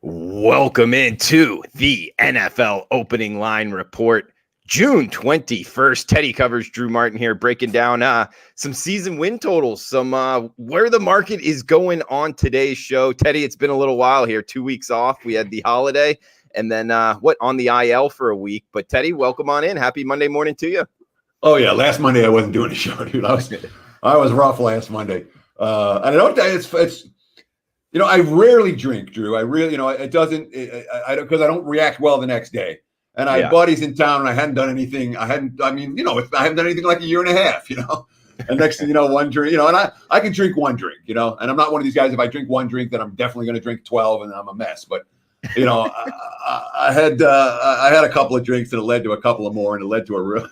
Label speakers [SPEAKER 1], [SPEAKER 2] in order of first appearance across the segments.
[SPEAKER 1] Welcome into the NFL Opening Line Report, June 21st. Teddy covers Drew Martin here, breaking down some season win totals, some where the market is going on today's show. Teddy, it's been a little while here, 2 weeks off. We had the holiday and then on the IL for a week. But Teddy, welcome on in. Happy Monday morning to you.
[SPEAKER 2] Oh yeah, last Monday I wasn't doing a show, dude. I was rough last Monday. I don't. It's. I rarely drink, Drew. I really, it doesn't, because I don't react well the next day. And I had buddies in town and I hadn't done anything. I haven't done anything like a year and a half, And next thing you know, one drink, and I can drink one drink, and I'm not one of these guys. If I drink one drink, then I'm definitely going to drink 12 and I'm a mess. But, I had a couple of drinks and it led to a couple of more and it led to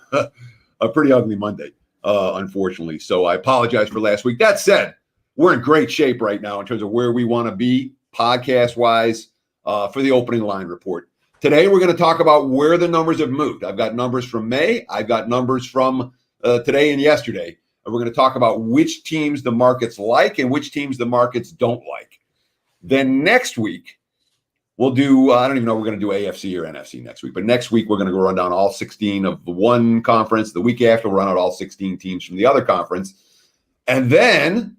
[SPEAKER 2] a pretty ugly Monday, unfortunately. So I apologize for last week. That said, we're in great shape right now in terms of where we want to be podcast-wise for the opening line report. Today, we're going to talk about where the numbers have moved. I've got numbers from May. I've got numbers from today and yesterday. And we're going to talk about which teams the markets like and which teams the markets don't like. Then next week, we'll do, I don't even know if we're going to do AFC or NFC next week. But next week, we're going to go run down all 16 of the one conference. The week after, we'll run out all 16 teams from the other conference. And then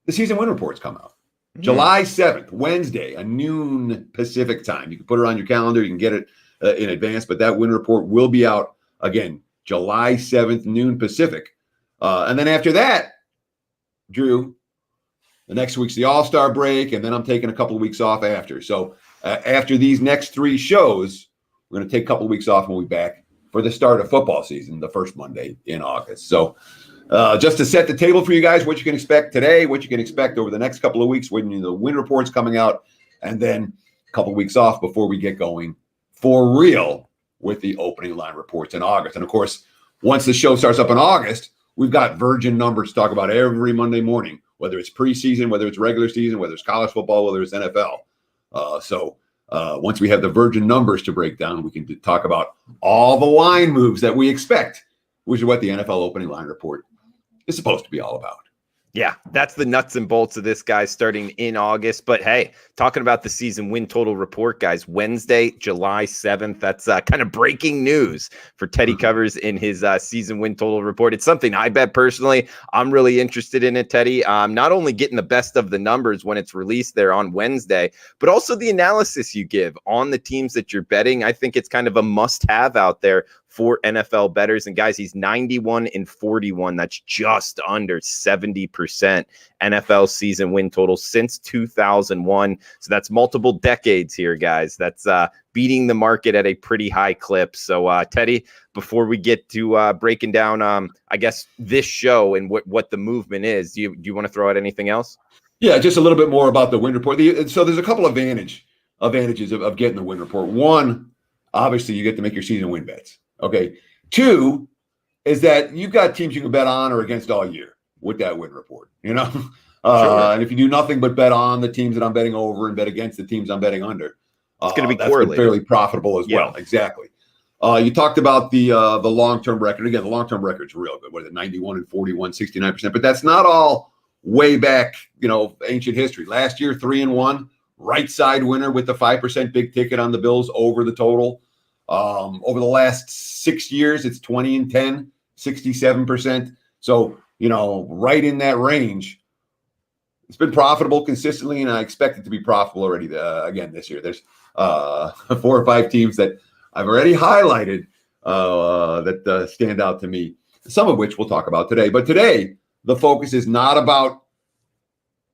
[SPEAKER 2] the season win reports come out. July 7th, Wednesday, a noon Pacific time. You can put it on your calendar. You can get it in advance, but that win report will be out again, July 7th, noon Pacific. And then after that, Drew, the next week's the All-Star break, and then I'm taking a couple of weeks off after. So after these next three shows, we're going to take a couple of weeks off and we'll be back for the start of football season, the first Monday in August. So just to set the table for you guys, what you can expect today, what you can expect over the next couple of weeks when the win report's coming out, and then a couple of weeks off before we get going for real with the opening line reports in August. And of course, once the show starts up in August, we've got virgin numbers to talk about every Monday morning, whether it's preseason, whether it's regular season, whether it's college football, whether it's NFL. So once we have the virgin numbers to break down, we can talk about all the line moves that we expect, which is what the NFL opening line report is supposed to be all about.
[SPEAKER 1] Yeah, that's the nuts and bolts of this, guys, starting in August. But hey, talking about the season win total report, guys, Wednesday, July 7th. That's kind of breaking news for Teddy Covers in his season win total report. It's something I bet personally I'm really interested in it, Teddy. Not only getting the best of the numbers when it's released there on Wednesday, but also the analysis you give on the teams that you're betting. I think it's kind of a must-have out there for NFL bettors. And guys, he's 91-41. That's just under 70% NFL season win total since 2001. So that's multiple decades here, guys. That's beating the market at a pretty high clip. So Teddy, before we get to breaking down, I guess, this show and what the movement is, do you want to throw out anything else?
[SPEAKER 2] Yeah, just a little bit more about the win report. So there's a couple of advantages of getting the win report. One, obviously, you get to make your season win bets. Okay. Two is that you've got teams you can bet on or against all year with that win report, Sure. And if you do nothing but bet on the teams that I'm betting over and bet against the teams I'm betting under,
[SPEAKER 1] it's going to be
[SPEAKER 2] fairly profitable as well. Exactly. You talked about the long-term record. Again, the long-term record's real good. What is it? 91-41, 69%. But that's not all way back, ancient history. Last year, 3-1, right side winner with the 5% big ticket on the Bills over the total. Over the last 6 years, it's 20-10, 67%. So, right in that range. It's been profitable consistently, and I expect it to be profitable already again this year. There's 4 or 5 teams that I've already highlighted that stand out to me, some of which we'll talk about today. But today, the focus is not about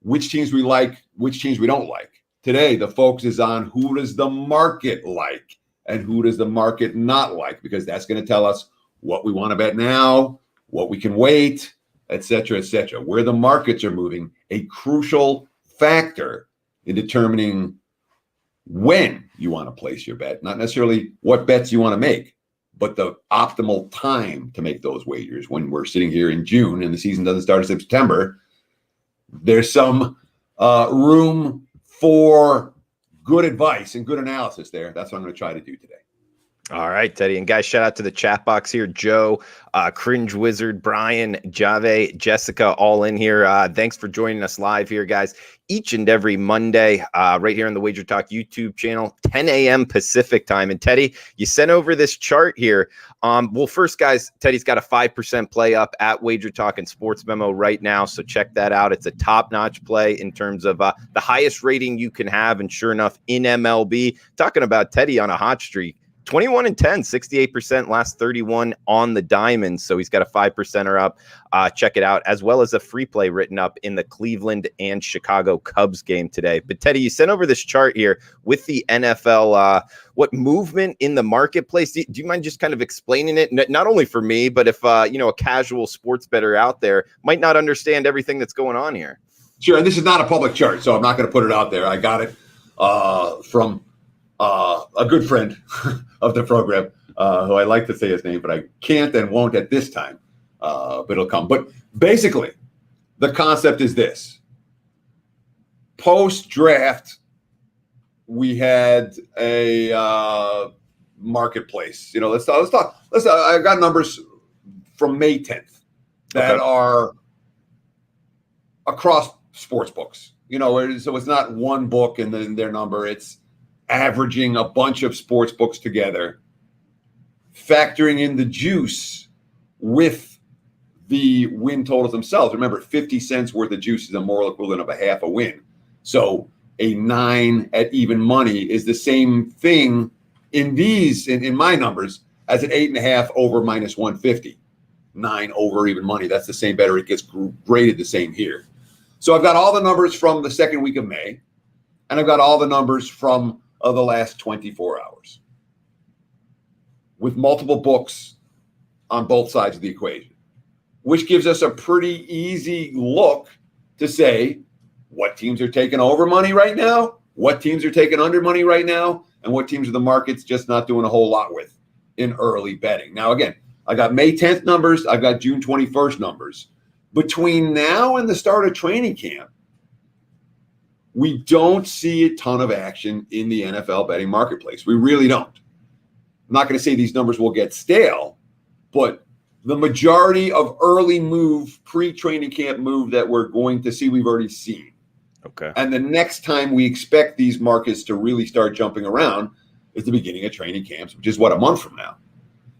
[SPEAKER 2] which teams we like, which teams we don't like. Today, the focus is on who does the market like and who does the market not like, because that's going to tell us what we want to bet now, what we can wait, et cetera, where the markets are moving, a crucial factor in determining when you want to place your bet, not necessarily what bets you want to make, but the optimal time to make those wagers. When we're sitting here in June and the season doesn't start until September, there's some room for good advice and good analysis there. That's what I'm going to try to do today.
[SPEAKER 1] All right, Teddy. And guys, shout out to the chat box here. Joe, Cringe Wizard, Brian, Jave, Jessica, all in here. Thanks for joining us live here, guys. Each and every Monday, right here on the WagerTalk YouTube channel, 10 a.m. Pacific time. And Teddy, you sent over this chart here. Well, first, guys, Teddy's got a 5% play up at WagerTalk and Sports Memo right now. So check that out. It's a top-notch play in terms of the highest rating you can have. And sure enough, in MLB, talking about Teddy on a hot streak. 21 and 10, 68%, last 31 on the diamond. So he's got a 5%er up. Check it out, as well as a free play written up in the Cleveland and Chicago Cubs game today. But Teddy, you sent over this chart here with the NFL, what movement in the marketplace. Do you mind just kind of explaining it? Not only for me, but if, a casual sports bettor out there might not understand everything that's going on here.
[SPEAKER 2] Sure. And this is not a public chart, so I'm not going to put it out there. I got it from a good friend of the program, who I like to say his name, but I can't and won't at this time, but it'll come. But basically, the concept is this. Post-draft, we had a marketplace. Let's talk. I've got numbers from May 10th that are across sports books. So it's not one book and then their number. It's averaging a bunch of sports books together, factoring in the juice with the win totals themselves. Remember, 50 cents worth of juice is a moral equivalent of a half a win. So a 9 at even money is the same thing in my numbers as an 8.5 over minus 150. 9 over even money. That's the same better. It gets graded the same here. So I've got all the numbers from the second week of May, and I've got all the numbers from of the last 24 hours with multiple books on both sides of the equation, which gives us a pretty easy look to say what teams are taking over money right now, what teams are taking under money right now, and what teams are the market's just not doing a whole lot with in early betting. Now, again, I got May 10th numbers. I've got June 21st numbers. Between now and the start of training camp, we don't see a ton of action in the NFL betting marketplace. We really don't. I'm not going to say these numbers will get stale, but the majority of early move, pre-training camp move that we're going to see, we've already seen.
[SPEAKER 1] Okay.
[SPEAKER 2] And the next time we expect these markets to really start jumping around is the beginning of training camps, which is a month from now.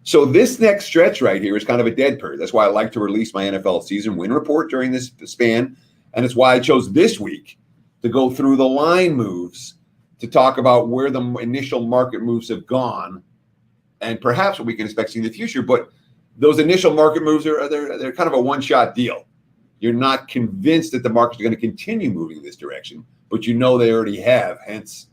[SPEAKER 2] So this next stretch right here is kind of a dead period. That's why I like to release my NFL season win report during this span. And it's why I chose this week to go through the line moves to talk about where the initial market moves have gone and perhaps what we can expect in the future. But those initial market moves they're kind of a one-shot deal. You're not convinced that the markets are going to continue moving in this direction, but they already have. Hence,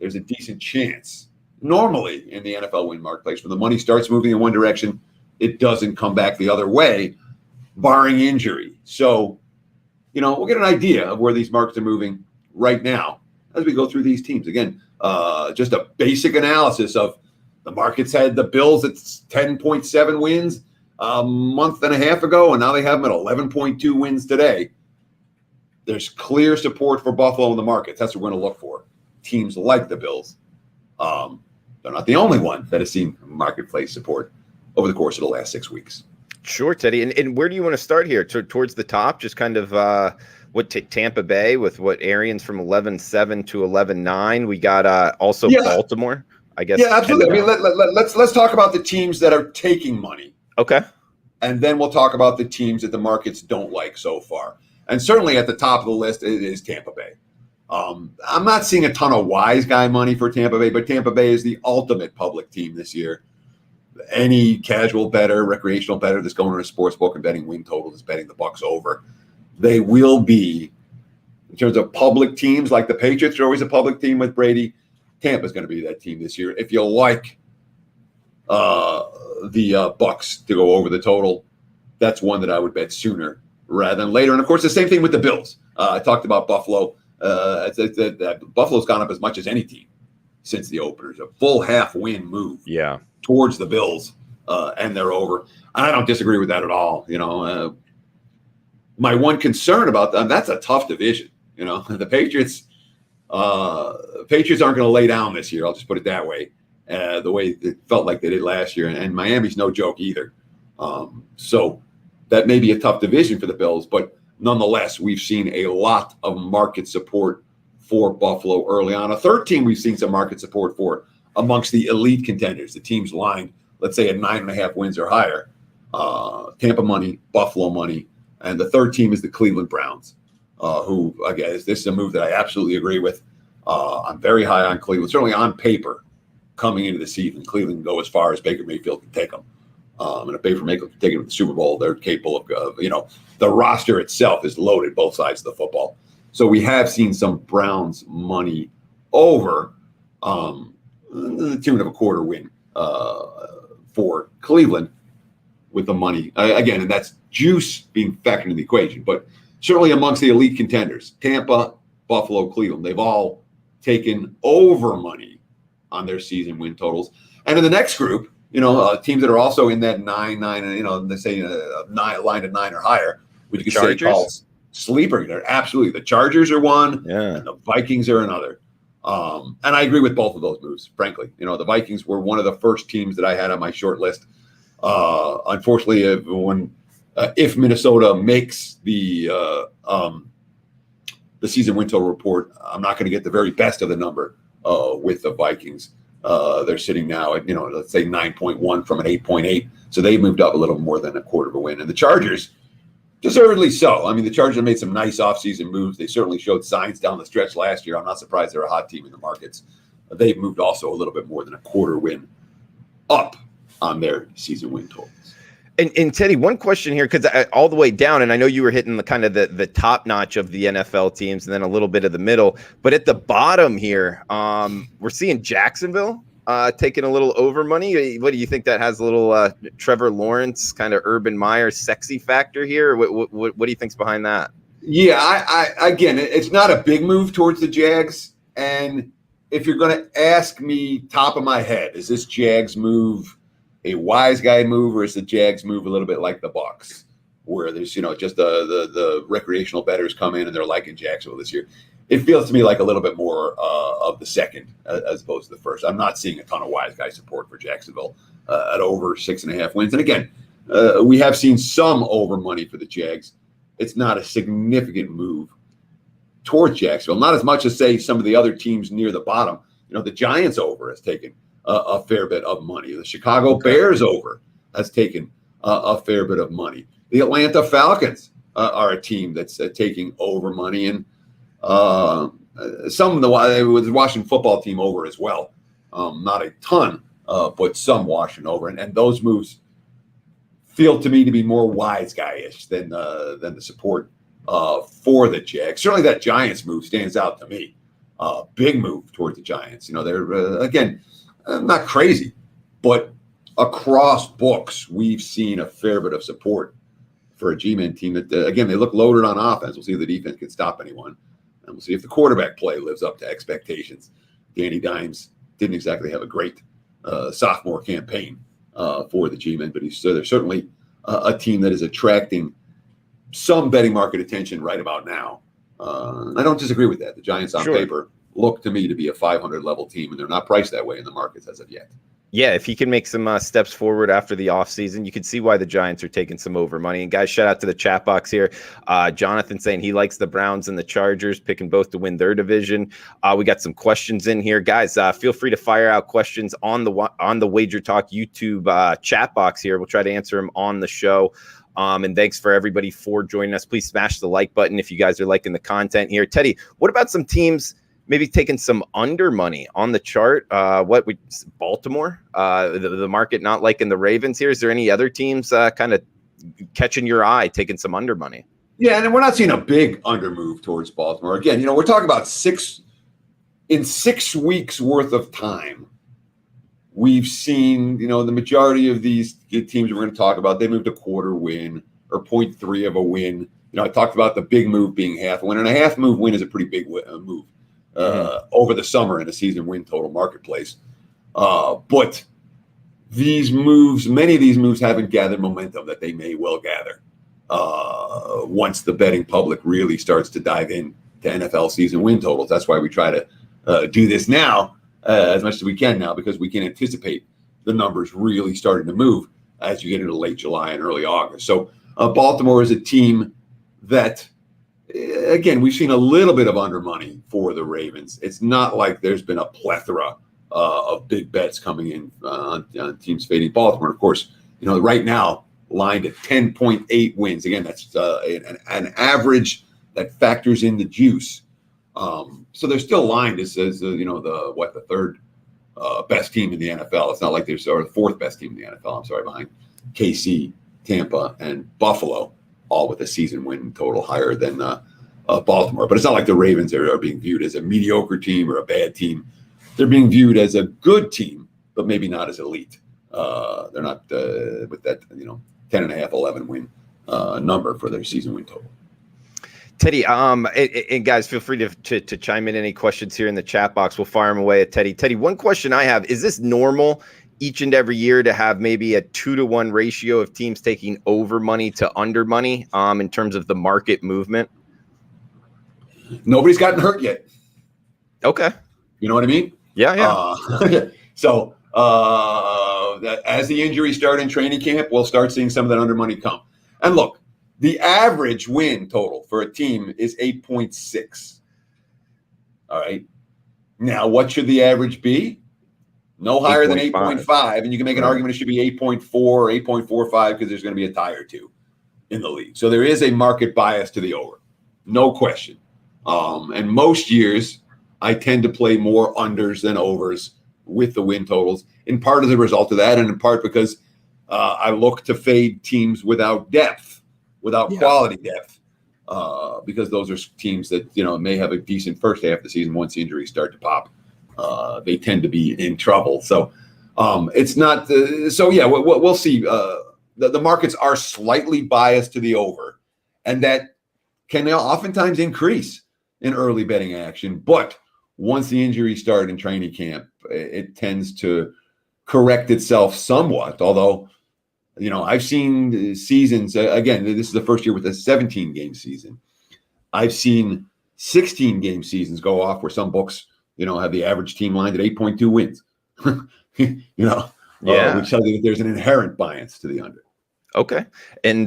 [SPEAKER 2] there's a decent chance. Normally in the NFL win marketplace, when the money starts moving in one direction, it doesn't come back the other way, barring injury. So, we'll get an idea of where these markets are moving right now as we go through these teams. Again, just a basic analysis of the markets had the Bills at 10.7 wins a month and a half ago, and now they have them at 11.2 wins today. There's clear support for Buffalo in the markets. That's what we're going to look for. Teams like the Bills. They're not the only one that has seen marketplace support over the course of the last 6 weeks.
[SPEAKER 1] Sure, Teddy. And where do you want to start here? Towards the top, just kind of Tampa Bay with Arians from 11-7 to 11-9. We got also Baltimore, I guess.
[SPEAKER 2] Yeah, absolutely. I mean, let's talk about the teams that are taking money.
[SPEAKER 1] Okay.
[SPEAKER 2] And then we'll talk about the teams that the markets don't like so far. And certainly at the top of the list is Tampa Bay. I'm not seeing a ton of wise guy money for Tampa Bay, but Tampa Bay is the ultimate public team this year. Any casual bettor, recreational bettor that's going to a sports book and betting win total is betting the Bucs over. They will be, in terms of public teams, like the Patriots are always a public team with Brady. Tampa's going to be that team this year. If you like the Bucs to go over the total, that's one that I would bet sooner rather than later. And of course, the same thing with the Bills. I talked about Buffalo. Buffalo's gone up as much as any team since the openers. A full half win move.
[SPEAKER 1] Yeah.
[SPEAKER 2] Towards the Bills, and they're over. I don't disagree with that at all. My one concern about them, that's a tough division. The Patriots aren't going to lay down this year. I'll just put it that way. the way it felt like they did last year. And Miami's no joke either. So that may be a tough division for the Bills, but nonetheless, we've seen a lot of market support for Buffalo early on. A third team we've seen some market support for amongst the elite contenders, the teams lined, let's say, at 9.5 wins or higher. Tampa money, Buffalo money, and the third team is the Cleveland Browns, who, again, this is a move that I absolutely agree with. I'm very high on Cleveland, certainly on paper coming into the season. Cleveland can go as far as Baker Mayfield can take them. And if Baker Mayfield can take them to the Super Bowl, they're capable of, the roster itself is loaded both sides of the football. So we have seen some Browns money over the tune of a quarter win for Cleveland with the money. Again, and that's juice being factored into the equation. But certainly amongst the elite contenders, Tampa, Buffalo, Cleveland, they've all taken over money on their season win totals. And in the next group, teams that are also in that 9, and they say 9 line at 9 or higher, which you could say calls sleeper. They're absolutely, the Chargers are one, and the Vikings are another. And I agree with both of those moves, frankly. The Vikings were one of the first teams that I had on my short list. Unfortunately, if Minnesota makes the season win total report, I'm not going to get the very best of the number with the Vikings. They're sitting now at, let's say 9.1 from an 8.8. So they moved up a little more than a quarter of a win. And the Chargers, deservedly so. I mean, the Chargers have made some nice offseason moves. They certainly showed signs down the stretch last year. I'm not surprised they're a hot team in the markets. They've moved also a little bit more than a quarter win up on their season win totals.
[SPEAKER 1] And Teddy, one question here, because all the way down, and I know you were hitting the kind of the top notch of the NFL teams and then a little bit of the middle, but at the bottom here, we're seeing Jacksonville taking a little over money. What do you think that has a little Trevor Lawrence kind of Urban Meyer sexy factor here? What do you think's behind that?
[SPEAKER 2] Yeah, I again, it's not a big move towards the Jags. And if you're going to ask me top of my head, is this Jags move a wise guy move, or is the Jags move a little bit like the Bucs, where there's, just the recreational bettors come in and they're liking Jacksonville this year? It feels to me like a little bit more of the second as opposed to the first. I'm not seeing a ton of wise guy support for Jacksonville at over 6.5 wins. And again, we have seen some over money for the Jags. It's not a significant move towards Jacksonville, not as much as, say, some of the other teams near the bottom. The Giants over has taken a fair bit of money. The Chicago Bears over has taken a fair bit of money. The Atlanta Falcons are a team that's taking over money, and some of the Washington football team over as well. Not a ton, but some Washington over, and those moves feel to me to be more wise guy-ish than the support for the Jags. Certainly, that Giants move stands out to me. Big move towards the Giants. They're again. Not crazy, but across books, we've seen a fair bit of support for a G-Men team that, again, they look loaded on offense. We'll see if the defense can stop anyone, and we'll see if the quarterback play lives up to expectations. Danny Dimes didn't exactly have a great sophomore campaign for the G-Men, but they're certainly a team that is attracting some betting market attention right about now. I don't disagree with that. The Giants on paper look to me to be a 500 level team, and they're not priced that way in the markets as of yet.
[SPEAKER 1] Yeah, if he can make some steps forward after the offseason, you can see why the Giants are taking some over money. And guys, shout out to the chat box here. Jonathan saying he likes the Browns and the Chargers, picking both to win their division. We got some questions in here. Guys, feel free to fire out questions on the WagerTalk YouTube chat box here. We'll try to answer them on the show. And thanks for everybody for joining us. Please smash the like button if you guys are liking the content here. Teddy, what about some teams maybe taking some under money on the chart? Baltimore, the market not liking the Ravens here. Is there any other teams kind of catching your eye, taking some under money?
[SPEAKER 2] Yeah, and we're not seeing a big under move towards Baltimore. Again, we're talking about 6 weeks worth of time. We've seen, the majority of these teams we're going to talk about, they moved a quarter win or 0.3 of a win. I talked about the big move being half a win, and a half move win is a pretty big move. Over the summer in a season win total marketplace. But many of these moves haven't gathered momentum that they may well gather once the betting public really starts to dive in to NFL season win totals. That's why we try to do this now as much as we can now because we can anticipate the numbers really starting to move as you get into late July and early August. So Baltimore is a team that, again, we've seen a little bit of under money for the Ravens. It's not like there's been a plethora of big bets coming in on teams fading Baltimore. Of course, right now, lined at 10.8 wins. Again, that's an average that factors in the juice. So they're still lined as the third best team in the NFL. It's not like they're the fourth best team in the NFL. I'm sorry, behind KC, Tampa, and Buffalo, all with a season win total higher than Baltimore. But it's not like the Ravens are being viewed as a mediocre team or a bad team. They're being viewed as a good team, but maybe not as elite. They're not with that 10.5, 11 win number for their season win total.
[SPEAKER 1] Teddy, and guys, feel free to chime in any questions here in the chat box. We'll fire them away at Teddy. Teddy, one question I have, is this normal each and every year to have maybe a 2-to-1 ratio of teams taking over money to under money in terms of the market movement?
[SPEAKER 2] Nobody's gotten hurt yet.
[SPEAKER 1] Okay.
[SPEAKER 2] You know what I mean?
[SPEAKER 1] Yeah.
[SPEAKER 2] So as the injuries start in training camp, we'll start seeing some of that under money come. And look, the average win total for a team is 8.6. All right. Now, what should the average be? No higher than 8.5. And you can make an argument it should be 8.4 or 8.45 because there's going to be a tie or two in the league. So there is a market bias to the over. No question. And most years, I tend to play more unders than overs with the win totals, in part as a result of that, and in part because I look to fade teams without depth, without quality depth, because those are teams that may have a decent first half of the season. Once the injuries start to pop, they tend to be in trouble. So it's not. We'll see. The markets are slightly biased to the over, and that can oftentimes increase in early betting action, but once the injuries start in training camp, it tends to correct itself somewhat. Although, I've seen seasons, again, this is the first year with a 17-game season. I've seen 16-game seasons go off where some books, have the average team lined at 8.2 wins. Which tells you that there's an inherent bias to the under.
[SPEAKER 1] Okay. And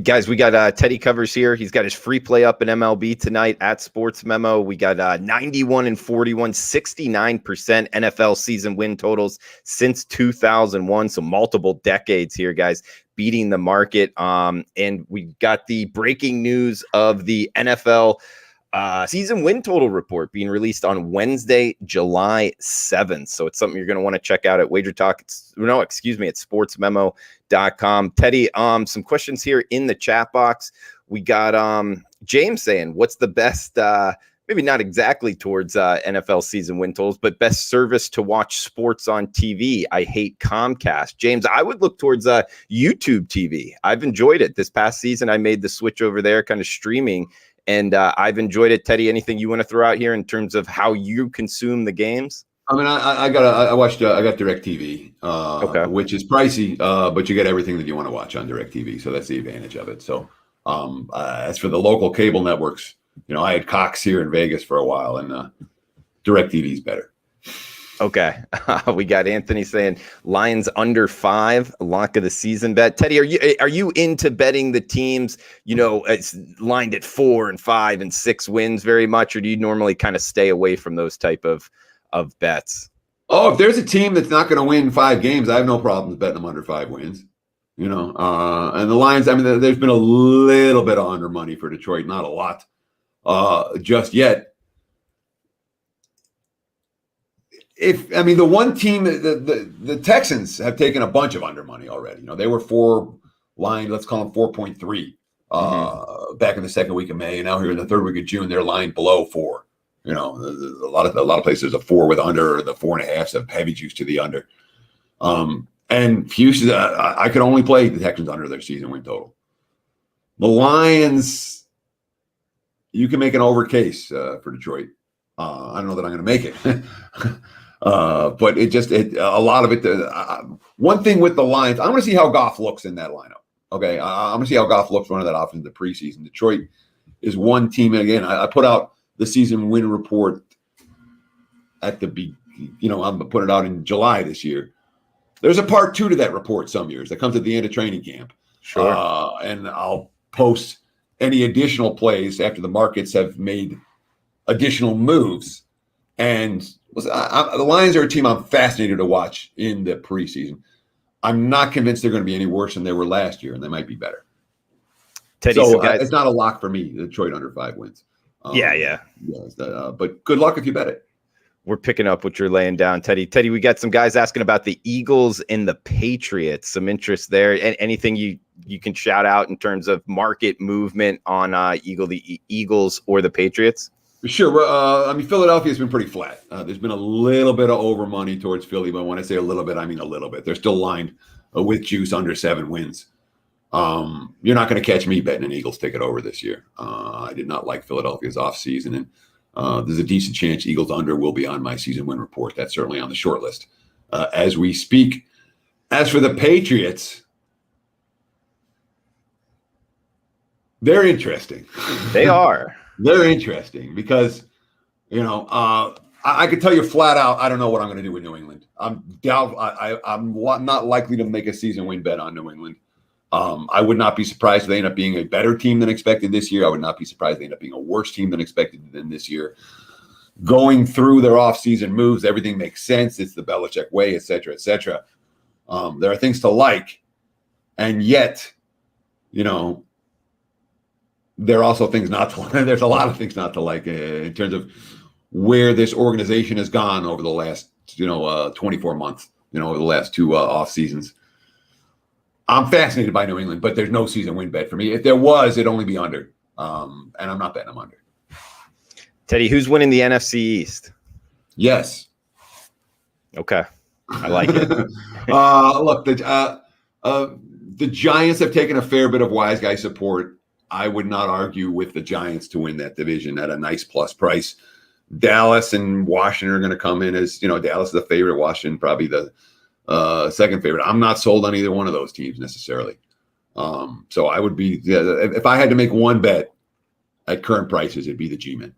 [SPEAKER 1] guys, we got Teddy Covers here. He's got his free play up in MLB tonight at Sports Memo. We got 91 and 41, 69% NFL season win totals since 2001. So multiple decades here, guys, beating the market. And we got the breaking news of the NFL season win total report being released on Wednesday, July 7th. So it's something you're going to want to check out at WagerTalk. At sportsmemo.com. Teddy, some questions here in the chat box. We got James saying, what's the best, maybe not exactly towards NFL season win totals, but best service to watch sports on TV? I hate Comcast. James, I would look towards YouTube TV. I've enjoyed it. This past season, I made the switch over there, kind of streaming, and I've enjoyed it. Teddy, anything you want to throw out here in terms of how you consume the games?
[SPEAKER 2] I mean, I got DirecTV, which is pricey, but you get everything that you want to watch on DirecTV. So that's the advantage of it. So as for the local cable networks, I had Cox here in Vegas for a while, and DirecTV is better.
[SPEAKER 1] Okay. We got Anthony saying Lions under 5, lock of the season bet. Teddy, are you into betting the teams, it's lined at 4 and 5 and 6 wins very much, or do you normally kind of stay away from those type of bets?
[SPEAKER 2] Oh, if there's a team that's not going to win 5 games, I have no problems betting them under 5 wins. And the Lions, I mean, there's been a little bit of under money for Detroit, not a lot just yet. The one team, the Texans have taken a bunch of under money already. They were 4 lined, let's call them 4.3 back in the second week of May, and now here in the third week of June, they're lined below 4. A lot of places a 4 with under, or the 4.5s have heavy juice to the under. And Houston, I could only play the Texans under their season win total. The Lions, you can make an over case for Detroit. I don't know that I'm going to make it. But a lot of it. One thing with the Lions, I want to see how Goff looks in that lineup. Okay, I'm going to see how Goff looks running that offense in the preseason. Detroit is one team, and again, I put out the season win report at the I'm putting it out in July this year. There's a part 2 to that report some years that comes at the end of training camp.
[SPEAKER 1] Sure.
[SPEAKER 2] And I'll post any additional plays after the markets have made additional moves. And the Lions are a team I'm fascinated to watch in the preseason. I'm not convinced they're going to be any worse than they were last year, and they might be better.
[SPEAKER 1] Teddy,
[SPEAKER 2] it's not a lock for me. Detroit under 5 wins. But good luck if you bet it.
[SPEAKER 1] We're picking up what you're laying down, Teddy. Teddy, we got some guys asking about the Eagles and the Patriots. Some interest there. And anything you can shout out in terms of market movement on the Eagles or the Patriots?
[SPEAKER 2] Sure. Well, Philadelphia's been pretty flat. There's been a little bit of over money towards Philly, but when I say a little bit, I mean a little bit. They're still lined with juice under 7 wins. You're not going to catch me betting an Eagles ticket over this year. I did not like Philadelphia's offseason, and there's a decent chance Eagles under will be on my season win report. That's certainly on the short list as we speak. As for the Patriots, they're interesting.
[SPEAKER 1] They are.
[SPEAKER 2] They're interesting because, I could tell you flat out, I don't know what I'm going to do with New England. I'm not likely to make a season win bet on New England. I would not be surprised if they end up being a better team than expected this year. I would not be surprised if they end up being a worse team than expected than this year. Going through their offseason moves, everything makes sense. It's the Belichick way, et cetera, et cetera. There are things to like, and yet, there are also things not to like. There's a lot of things not to like in terms of where this organization has gone over the last, 24 months, over the last 2 off seasons. I'm fascinated by New England, but there's no season win bet for me. If there was, it'd only be under. And I'm not betting them under.
[SPEAKER 1] Teddy, who's winning the NFC East?
[SPEAKER 2] Yes.
[SPEAKER 1] Okay. I like it.
[SPEAKER 2] Look, the Giants have taken a fair bit of wise guy support. I would not argue with the Giants to win that division at a nice plus price. Dallas and Washington are going to come in as, Dallas is the favorite, Washington probably the second favorite. I'm not sold on either one of those teams necessarily. So I would be, if I had to make one bet at current prices, it'd be the G-Men.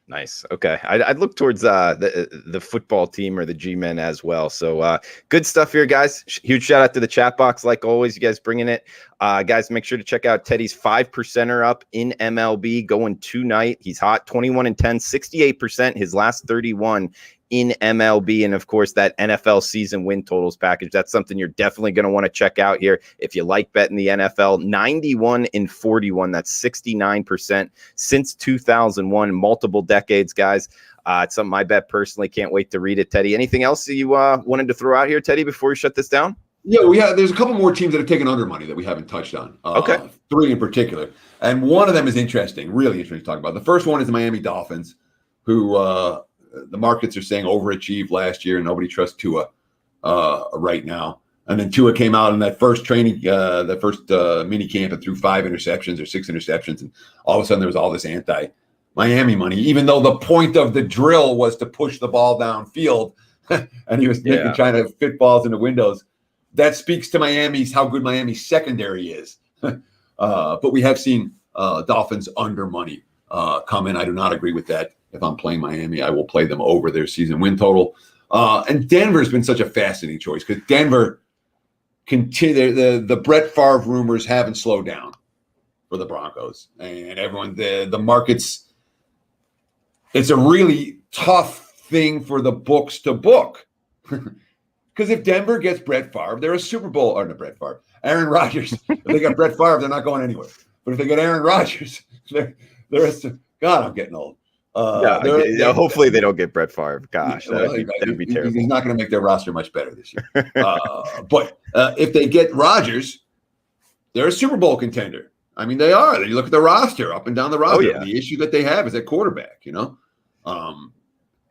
[SPEAKER 1] Nice. Okay. I'd look towards the football team or the G-Men as well. So good stuff here, guys. Huge shout out to the chat box. Like always, you guys bringing it. Guys, make sure to check out Teddy's 5%er up in MLB going tonight. He's hot, 21-10, 68%. His last 31 in MLB, and of course that NFL season win totals package. That's something you're definitely going to want to check out here if you like betting the NFL. 91-41, that's 69% since 2001, multiple decades, guys. It's something I bet personally. Can't wait to read it, Teddy. Anything else you wanted to throw out here, Teddy, before we shut this down?
[SPEAKER 2] Yeah, there's a couple more teams that have taken under money that we haven't touched on.
[SPEAKER 1] Okay.
[SPEAKER 2] 3 in particular, and one of them is interesting, really interesting to talk about. The first one is the Miami Dolphins, who the markets are saying overachieved last year, and nobody trusts Tua right now. And then Tua came out in that first training, mini camp and threw 5 interceptions or 6 interceptions, and all of a sudden there was all this anti-Miami money, even though the point of the drill was to push the ball downfield, and he was trying to fit balls into windows. That speaks to how good Miami's secondary is. But we have seen Dolphins under money come in. I do not agree with that. If I'm playing Miami, I will play them over their season win total. And Denver's been such a fascinating choice because Denver the Brett Favre rumors haven't slowed down for the Broncos, and everyone the markets. It's a really tough thing for the books to book because if Denver gets Brett Favre, they're a Super Bowl or no Brett Favre, Aaron Rodgers. If they got Brett Favre, they're not going anywhere. But if they get Aaron Rodgers, they're God, I'm getting old.
[SPEAKER 1] Hopefully they don't get Brett Favre. Gosh, that'd be terrible.
[SPEAKER 2] He's not going to make their roster much better this year. But if they get Rodgers, they're a Super Bowl contender. I mean, they are. You look at the roster, up and down the roster.
[SPEAKER 1] Oh, yeah.
[SPEAKER 2] The issue that they have is at quarterback,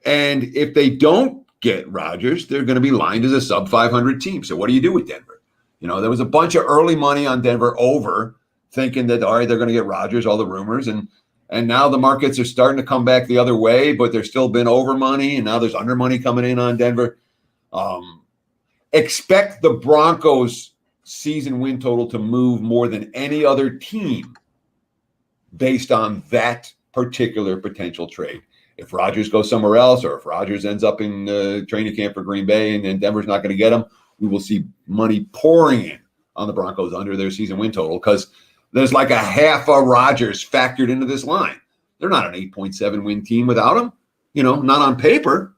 [SPEAKER 2] And if they don't get Rodgers, they're going to be lined as a sub-500 team. So what do you do with Denver? There was a bunch of early money on Denver over, thinking that, all right, they're going to get Rodgers, all the rumors, and now the markets are starting to come back the other way, but there's still been over money, and now there's under money coming in on Denver. Expect the Broncos' season win total to move more than any other team based on that particular potential trade. if Rodgers goes somewhere else, or if Rodgers ends up in training camp for Green Bay and Denver's not going to get him, we will see money pouring in on the Broncos under their season win total, because there's like a half a Rodgers factored into this line. They're not an 8.7 win team without him, not on paper.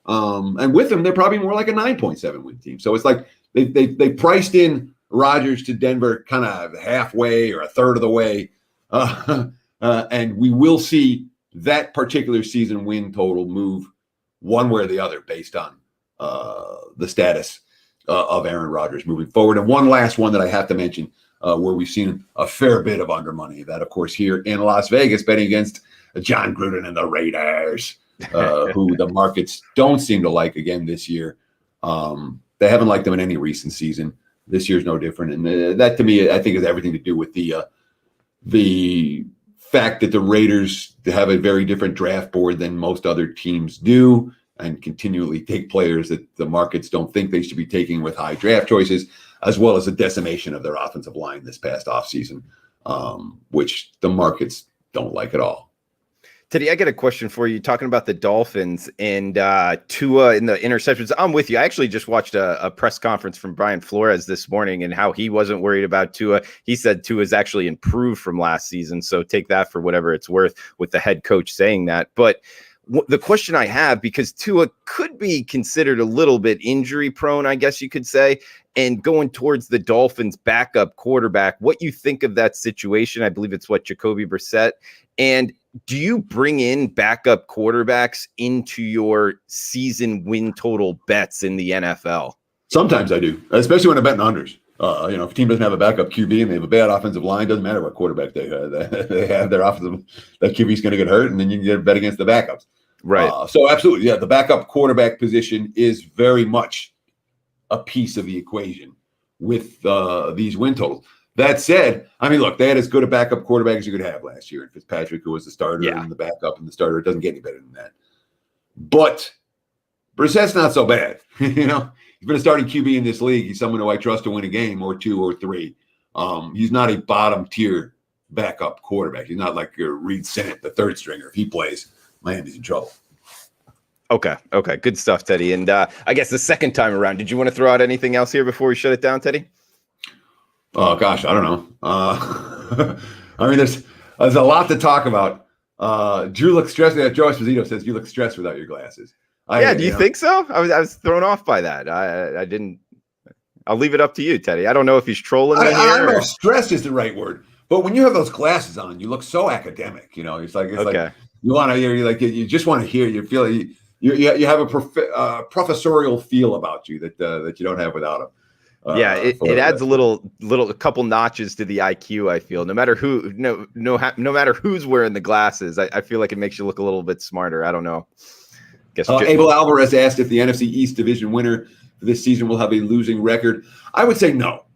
[SPEAKER 2] And with him, they're probably more like a 9.7 win team. So it's like they priced in Rodgers to Denver kind of halfway or a third of the way. And we will see that particular season win total move one way or the other based on the status of Aaron Rodgers moving forward. And one last one that I have to mention, where we've seen a fair bit of under money, that, of course, here in Las Vegas, betting against John Gruden and the Raiders, who the markets don't seem to like again this year. They haven't liked them in any recent season. This year's no different. And that, to me, I think has everything to do with the fact that the Raiders have a very different draft board than most other teams do, and continually take players that the markets don't think they should be taking with high draft choices, as well as the decimation of their offensive line this past offseason, which the markets don't like at all.
[SPEAKER 1] Teddy, I got a question for you. Talking about the Dolphins and Tua and the interceptions. I'm with you. I actually just watched a press conference from Brian Flores this morning and how he wasn't worried about Tua. He said Tua's actually improved from last season. So take that for whatever it's worth with the head coach saying that. But the question I have, because Tua could be considered a little bit injury prone, I guess you could say, and going towards the Dolphins backup quarterback, what you think of that situation? I believe it's Jacoby Brissett. And do you bring in backup quarterbacks into your season win total bets in the NFL? Sometimes
[SPEAKER 2] I do, especially when I'm betting unders. If a team doesn't have a backup QB and they have a bad offensive line, doesn't matter what quarterback they have, their offensive, that QB is going to get hurt, and then you can get a bet against the backups.
[SPEAKER 1] Right.
[SPEAKER 2] So absolutely, yeah, the backup quarterback position is very much a piece of the equation with these win totals. That said, I mean, look, they had as good a backup quarterback as you could have last year. And Fitzpatrick, who was the starter and the backup and the starter, it doesn't get any better than that. But Brissett's not so bad. He's been a starting QB in this league. He's someone who I trust to win a game or two or three. He's not a bottom tier backup quarterback. He's not like your Reed Sinnett, the third stringer. If he plays, Miami's in trouble.
[SPEAKER 1] Okay. Good stuff, Teddy. And I guess the second time around, did you want to throw out anything else here before we shut it down, Teddy?
[SPEAKER 2] Oh, gosh, I don't know. I mean, there's a lot to talk about. Drew looks stressed. Joe Esposito says you look stressed without your glasses.
[SPEAKER 1] Do you think so? I was thrown off by that. I didn't. I'll leave it up to you, Teddy. I don't know if he's trolling me here.
[SPEAKER 2] I don't know if stressed is the right word, but when you have those glasses on, you look so academic. It's like you want to hear. You just want to hear. You feel you have a professorial feel about you that you don't have without them.
[SPEAKER 1] It adds a couple notches to the IQ. I feel no matter who's wearing the glasses, I feel like it makes you look a little bit smarter. I don't know.
[SPEAKER 2] Abel Alvarez asked if the NFC East division winner for this season will have a losing record. I would say no.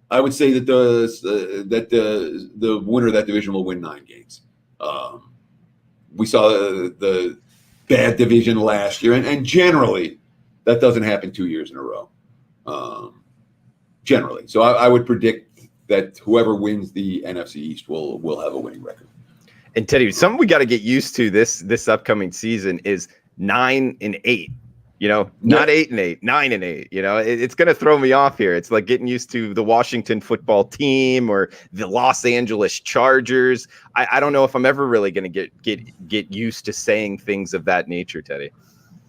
[SPEAKER 2] I would say that the winner of that division will win 9 games. We saw the bad division last year, and generally that doesn't happen 2 years in a row. Generally. So I would predict that whoever wins the NFC East will have a winning record.
[SPEAKER 1] And Teddy, something we got to get used to this upcoming season is 9-8. Not 8-8, 9-8. It's going to throw me off here. It's like getting used to the Washington football team or the Los Angeles Chargers. I don't know if I'm ever really going to get used to saying things of that nature, Teddy.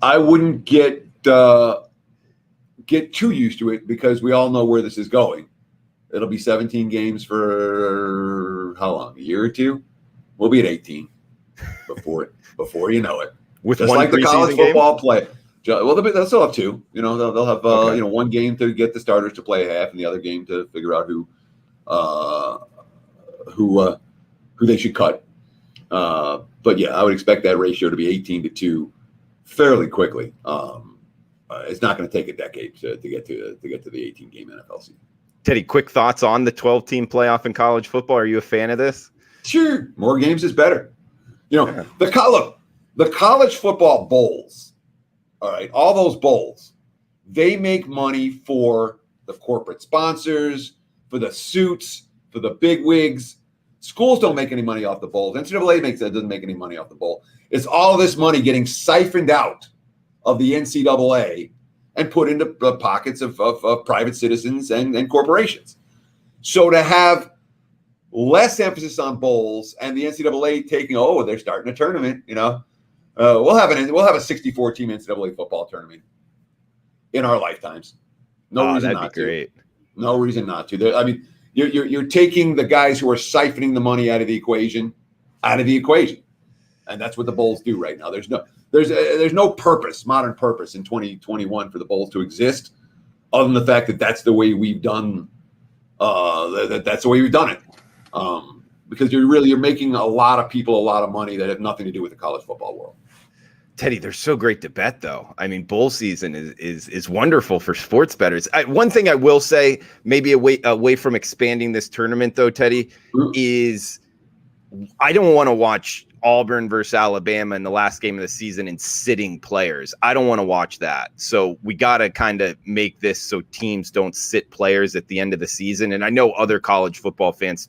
[SPEAKER 2] I wouldn't get too used to it, because we all know where this is going. It'll be 17 games for how long? A year or two? We'll be at 18 before you know it.
[SPEAKER 1] With
[SPEAKER 2] just
[SPEAKER 1] one
[SPEAKER 2] like the college football
[SPEAKER 1] game?
[SPEAKER 2] Play. Well, they'll still have 2. They'll have one game to get the starters to play a half, and the other game to figure out who they should cut. But yeah, I would expect that ratio to be 18-2 fairly quickly. It's not going to take a decade to get to the 18-game NFL season.
[SPEAKER 1] Teddy, quick thoughts on the 12-team playoff in college football. Are you a fan of this?
[SPEAKER 2] Sure, more games is better. The college football bowls. All right, all those bowls, they make money for the corporate sponsors, for the suits, for the big wigs. Schools don't make any money off the bowls. NCAA doesn't make any money off the bowl. It's all this money getting siphoned out of the NCAA and put into the pockets of private citizens and corporations. So to have less emphasis on bowls and the NCAA taking, they're starting a tournament, we'll have a 64-team NCAA football tournament in our lifetimes. No reason not to. Great. No reason not to. I mean, you're taking the guys who are siphoning the money out of the equation, and that's what the bowls do right now. There's no purpose, modern purpose in 2021 for the bowls to exist, other than the fact that that's the way we've done. That's the way we've done it. Because you're making a lot of people a lot of money that have nothing to do with the college football world.
[SPEAKER 1] Teddy, they're so great to bet, though. I mean, bowl season is wonderful for sports bettors. One thing I will say, maybe away from expanding this tournament, though, Teddy, is I don't want to watch Auburn versus Alabama in the last game of the season and sitting players. I don't want to watch that. So we got to kind of make this so teams don't sit players at the end of the season. And I know other college football fans,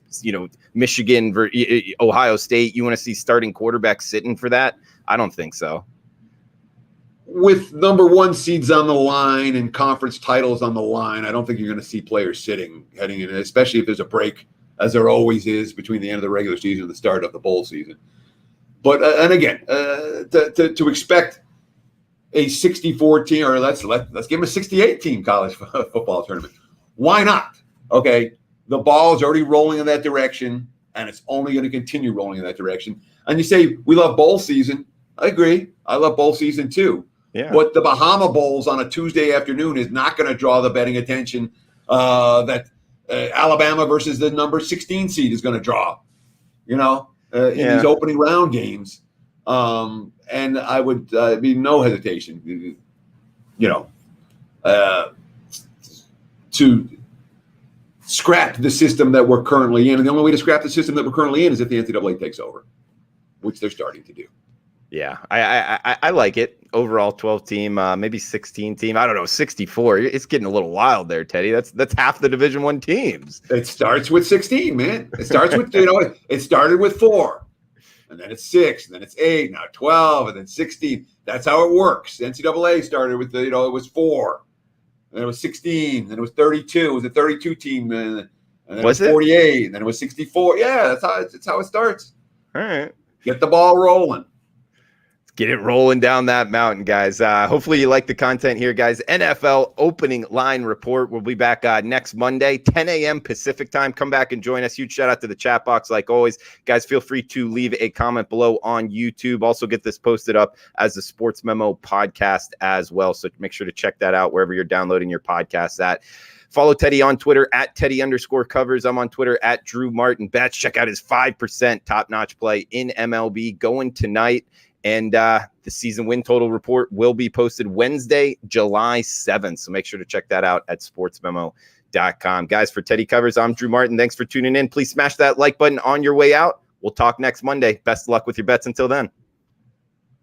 [SPEAKER 1] Michigan, Ohio State, you want to see starting quarterbacks sitting for that? I don't think so.
[SPEAKER 2] With number one seeds on the line and conference titles on the line, I don't think you're going to see players sitting heading in, especially if there's a break, as there always is between the end of the regular season and the start of the bowl season. But and again, to expect a 64 team, or let's give them a 68 team college football tournament. Why not? Okay, the ball is already rolling in that direction, and it's only going to continue rolling in that direction. And you say we love bowl season. I agree. I love bowl season too. Yeah. But the Bahama Bowls on a Tuesday afternoon is not going to draw the betting attention that Alabama versus the number 16 seed is going to draw. In these opening round games. And I would be no hesitation, to scrap the system that we're currently in. And the only way to scrap the system that we're currently in is if the NCAA takes over, which they're starting to do.
[SPEAKER 1] Yeah, I like it. Overall 12 team, maybe 16 team. I don't know, 64. It's getting a little wild there, Teddy. That's half the Division I teams.
[SPEAKER 2] It starts with 16, man. It starts with it started with 4, and then it's 6, and then it's 8, now 12, and then 16. That's how it works. The NCAA started with it was 4, and then it was 16, then it was 32. It was a 32 team, and then it was 48, and then it was 64. Yeah, that's how it starts.
[SPEAKER 1] All right,
[SPEAKER 2] get the ball rolling.
[SPEAKER 1] Get it rolling down that mountain, guys. Hopefully you like the content here, guys. NFL opening line report. We'll be back next Monday, 10 a.m. Pacific time. Come back and join us. Huge shout out to the chat box like always. Guys, feel free to leave a comment below on YouTube. Also get this posted up as a Sports Memo podcast as well. So make sure to check that out wherever you're downloading your podcasts at. Follow Teddy on Twitter at Teddy_covers. I'm on Twitter at Drew Martin Betts. Check out his 5% top-notch play in MLB going tonight. And the season win total report will be posted Wednesday, July 7th. So make sure to check that out at sportsmemo.com. Guys, for Teddy Covers, I'm Drew Martin. Thanks for tuning in. Please smash that like button on your way out. We'll talk next Monday. Best of luck with your bets until then.